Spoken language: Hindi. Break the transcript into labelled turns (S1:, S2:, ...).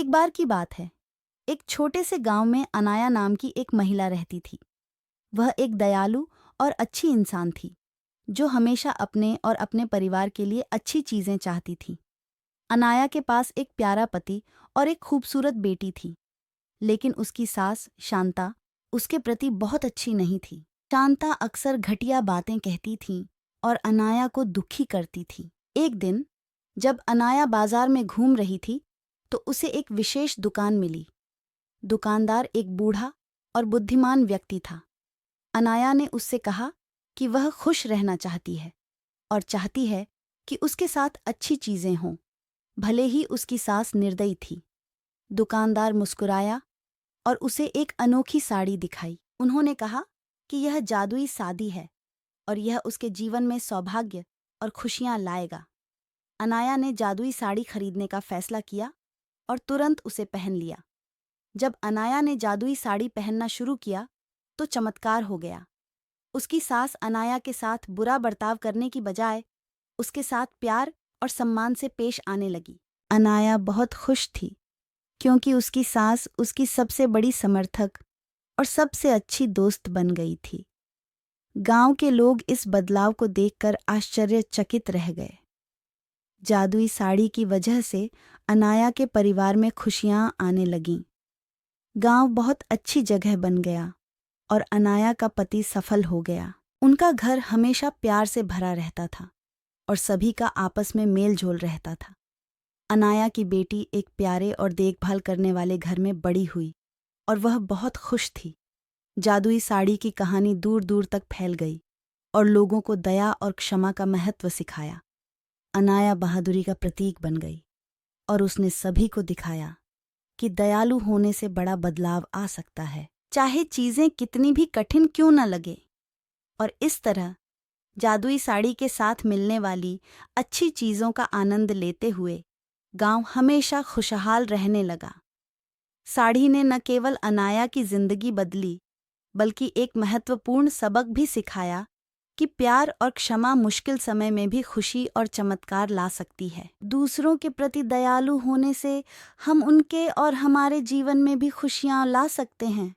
S1: एक बार की बात है। एक छोटे से गांव में अनाया नाम की एक महिला रहती थी। वह एक दयालु और अच्छी इंसान थी, जो हमेशा अपने और अपने परिवार के लिए अच्छी चीजें चाहती थी। अनाया के पास एक प्यारा पति और एक खूबसूरत बेटी थी, लेकिन उसकी सास शांता उसके प्रति बहुत अच्छी नहीं थी। शांता अक्सर घटिया बातें कहती थी और अनाया को दुखी करती थी। एक दिन जब अनाया बाजार में घूम रही थी, तो उसे एक विशेष दुकान मिली। दुकानदार एक बूढ़ा और बुद्धिमान व्यक्ति था। अनाया ने उससे कहा कि वह खुश रहना चाहती है और चाहती है कि उसके साथ अच्छी चीजें हों, भले ही उसकी सास निर्दयी थी। दुकानदार मुस्कुराया और उसे एक अनोखी साड़ी दिखाई। उन्होंने कहा कि यह जादुई साड़ी है और यह उसके जीवन में सौभाग्य और खुशियां लाएगा। अनाया ने जादुई साड़ी खरीदने का फैसला किया और तुरंत उसे पहन लिया। जब अनाया ने जादुई साड़ी पहनना शुरू किया, तो चमत्कार हो गया। उसकी सास अनाया के साथ बुरा बर्ताव करने की बजाय उसके साथ प्यार और सम्मान से पेश आने लगी। अनाया बहुत खुश थी, क्योंकि उसकी सास उसकी सबसे बड़ी समर्थक और सबसे अच्छी दोस्त बन गई थी। गांव के लोग इस बदलाव को देखकर आश्चर्यचकित रह गए। जादुई साड़ी की वजह से अनाया के परिवार में खुशियां आने लगीं। गांव बहुत अच्छी जगह बन गया और अनाया का पति सफल हो गया। उनका घर हमेशा प्यार से भरा रहता था और सभी का आपस में मेल जोल रहता था। अनाया की बेटी एक प्यारे और देखभाल करने वाले घर में बड़ी हुई और वह बहुत खुश थी। जादुई साड़ी की कहानी दूर दूर तक फैल गई और लोगों को दया और क्षमा का महत्व सिखाया। अनाया बहादुरी का प्रतीक बन गई और उसने सभी को दिखाया कि दयालु होने से बड़ा बदलाव आ सकता है, चाहे चीजें कितनी भी कठिन क्यों न लगे। और इस तरह जादुई साड़ी के साथ मिलने वाली अच्छी चीजों का आनंद लेते हुए गांव हमेशा खुशहाल रहने लगा। साड़ी ने न केवल अनाया की जिंदगी बदली, बल्कि एक महत्वपूर्ण सबक भी सिखाया कि प्यार और क्षमा मुश्किल समय में भी खुशी और चमत्कार ला सकती है। दूसरों के प्रति दयालु होने से हम उनके और हमारे जीवन में भी खुशियां ला सकते हैं।